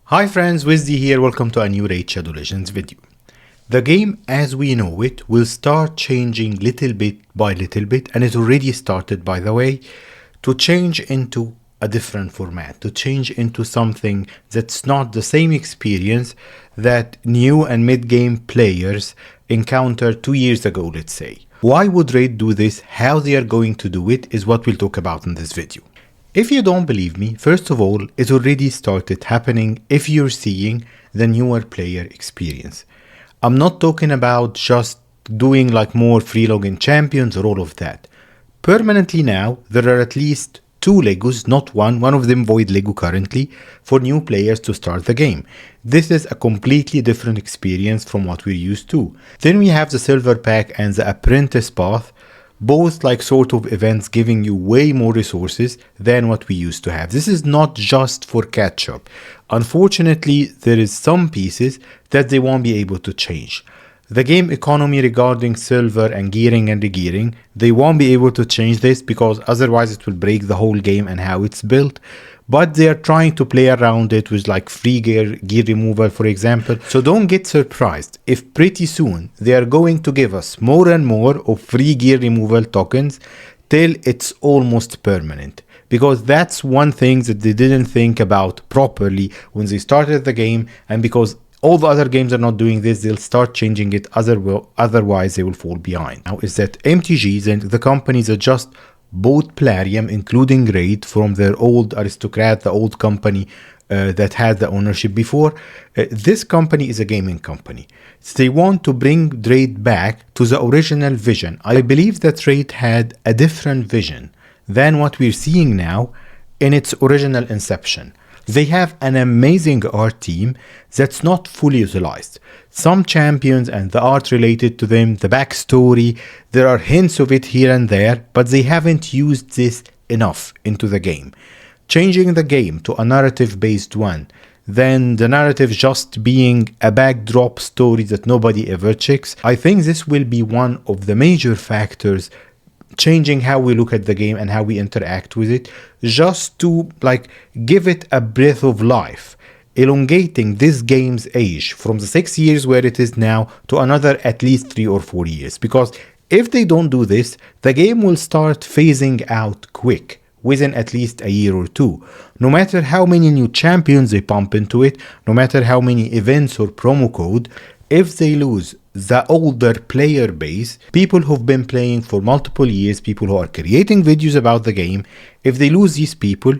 Hi friends, Wizzy here, welcome to a new Raid Shadow Legends video. The game as we know it will start changing little bit by little bit, and it already started by the way, to change into a different format, to change into something that's not the same experience that new and mid-game players encountered 2 years ago, let's say. Why would Raid do this? How they are going to do it is what we'll talk about in this video. If you don't believe me, first of all, it already started happening if you're seeing the newer player experience. I'm not talking about just doing like more free login champions or all of that. Permanently now, there are at least 2 Legos, not one of them void Lego currently, for new players to start the game. This is a completely different experience from what we're used to. Then we have the Silver Pack and the Apprentice Path, both like sort of events giving you way more resources than what we used to have. This is not just for catch up. Unfortunately, there is some pieces that they won't be able to change. The game economy regarding silver and gearing and regearing, they won't be able to change this because otherwise it will break the whole game and how it's built. But they are trying to play around it with like free gear removal, for example. So don't get surprised if pretty soon they are going to give us more and more of free gear removal tokens till it's almost permanent. Because that's one thing that they didn't think about properly when they started the game, and because all the other games are not doing this, they'll start changing it, otherwise they will fall behind. Now is that MTGs and the companies that just bought Plarium, including Raid, from their old aristocrat, the old company that had the ownership before. This company is a gaming company. So they want to bring Raid back to the original vision. I believe that Raid had a different vision than what we're seeing now in its original inception. They have an amazing art team that's not fully utilized. Some champions and the art related to them, the backstory, there are hints of it here and there, but they haven't used this enough into the game. Changing the game to a narrative-based one, then the narrative just being a backdrop story that nobody ever checks, I think this will be one of the major factors changing how we look at the game and how we interact with it, just to like give it a breath of life, elongating this game's age from the 6 years where it is now to another at least 3 or 4 years. Because if they don't do this, the game will start phasing out quick within at least a year or 2. No matter how many new champions they pump into it, no matter how many events or promo code, if they lose the older player base, people who've been playing for multiple years, people who are creating videos about the game, if they lose these people,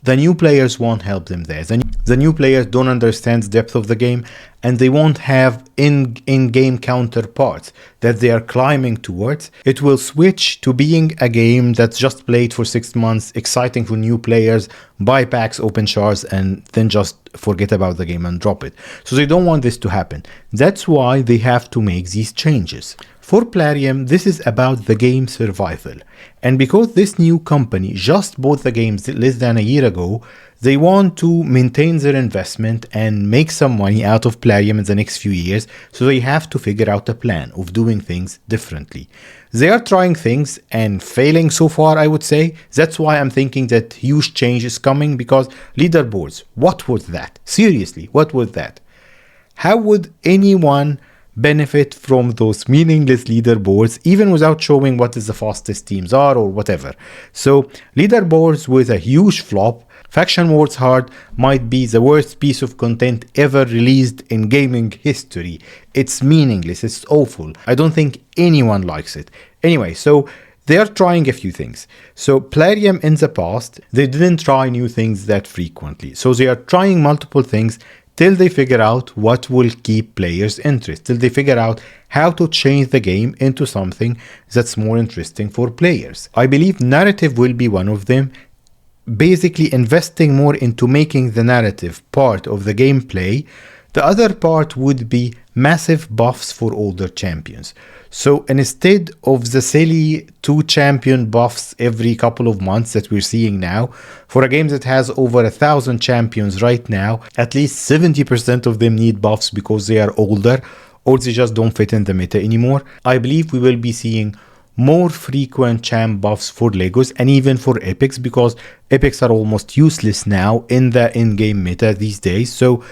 the new players won't help them there. The new players don't understand the depth of the game, and they won't have in-game counterparts that they are climbing towards. It will switch to being a game that's just played for 6 months, exciting for new players, buy packs, open shards, and then just forget about the game and drop it. So they don't want this to happen. That's why they have to make these changes. For Plarium, this is about the game survival. And because this new company just bought the games less than a year ago, they want to maintain their investment and make some money out of Plarium in the next few years, so they have to figure out a plan of doing things differently. They are trying things and failing so far, I would say. That's why I'm thinking that huge change is coming, because leaderboards, what was that? Seriously, what was that? How would anyone benefit from those meaningless leaderboards even without showing what is the fastest teams are or whatever? So leaderboards with a huge flop. Faction Wars Hard might be the worst piece of content ever released in gaming history. It's meaningless, it's awful. I don't think anyone likes it. Anyway, so they are trying a few things. So Plarium in the past, they didn't try new things that frequently. So they are trying multiple things till they figure out what will keep players' interest, till they figure out how to change the game into something that's more interesting for players. I believe narrative will be one of them, basically investing more into making the narrative part of the gameplay. The other part would be massive buffs for older champions. So instead of the silly 2 champion buffs every couple of months that we're seeing now, for a game that has over 1,000 champions right now, at least 70% of them need buffs because they are older or they just don't fit in the meta anymore. I believe we will be seeing more frequent champ buffs for Legos and even for epics, because epics are almost useless now in the in-game meta these days. So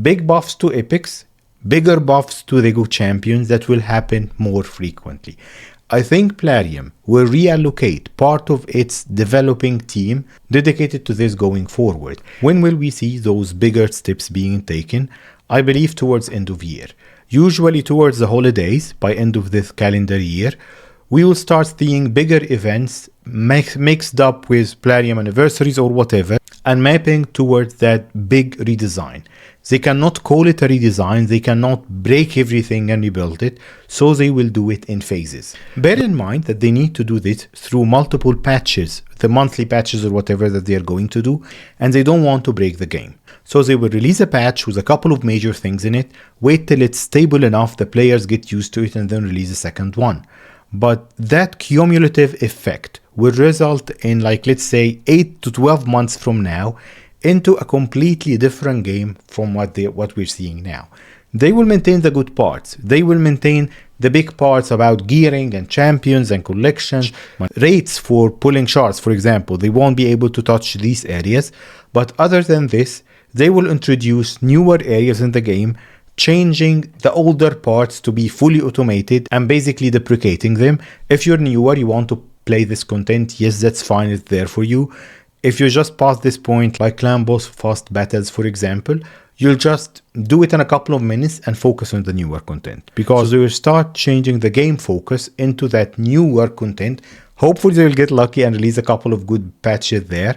big buffs to epics, bigger buffs to Lego champions that will happen more frequently. I think Plarium will reallocate part of its developing team dedicated to this going forward. When will we see those bigger steps being taken? I believe towards end of year. Usually towards the holidays, by end of this calendar year, we will start seeing bigger events mixed up with Plarium anniversaries or whatever, and mapping towards that big redesign. They cannot call it a redesign, they cannot break everything and rebuild it, so they will do it in phases. Bear in mind that they need to do this through multiple patches, the monthly patches or whatever that they are going to do, and they don't want to break the game. So they will release a patch with a couple of major things in it, wait till it's stable enough, the players get used to it, and then release a second one. But that cumulative effect will result in, like, let's say 8 to 12 months from now, into a completely different game from what we're seeing now. They will maintain the good parts. They will maintain the big parts about gearing and champions and collections, rates for pulling shards, for example. They won't be able to touch these areas. But other than this, they will introduce newer areas in the game, changing the older parts to be fully automated and basically deprecating them. If you're newer, you want to play this content, yes, that's fine, it's there for you. If you just past this point, like clan boss fast battles, for example, you'll just do it in a couple of minutes and focus on the newer content, because they will start changing the game focus into that newer content. Hopefully they will get lucky and release a couple of good patches there,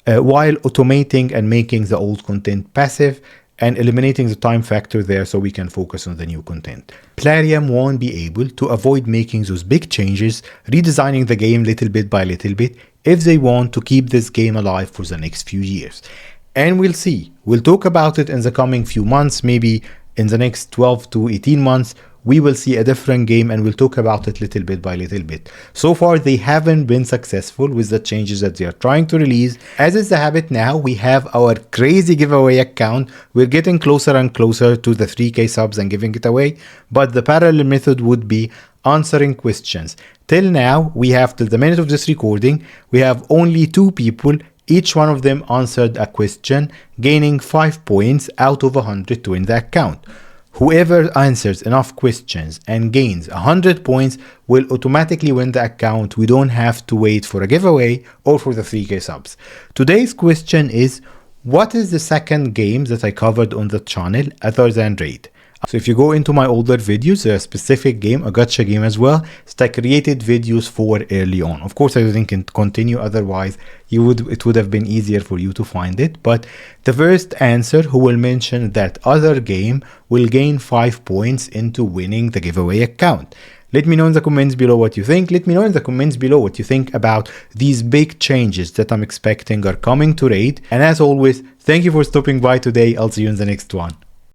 while automating and making the old content passive and eliminating the time factor there, so we can focus on the new content. Plarium won't be able to avoid making those big changes, redesigning the game little bit by little bit, if they want to keep this game alive for the next few years. And we'll see. We'll talk about it in the coming few months, maybe in the next 12 to 18 months. We will see a different game and we'll talk about it little bit by little bit. So far, they haven't been successful with the changes that they are trying to release. As is the habit now, we have our crazy giveaway account. We're getting closer and closer to the 3K subs and giving it away. But the parallel method would be answering questions. Till now, we have, till the minute of this recording, we have only 2 people. Each one of them answered a question, gaining 5 points out of 100 to win the account. Whoever answers enough questions and gains 100 points will automatically win the account. We don't have to wait for a giveaway or for the 3K subs. Today's question is, what is the second game that I covered on the channel other than Raid? So if you go into my older videos, a specific game, a gacha game as well, that I created videos for early on. Of course, I didn't continue, otherwise it would have been easier for you to find it. But the first answer who will mention that other game will gain 5 points into winning the giveaway account. Let me know in the comments below what you think. Let me know in the comments below what you think about these big changes that I'm expecting are coming to Raid. And as always, thank you for stopping by today. I'll see you in the next one.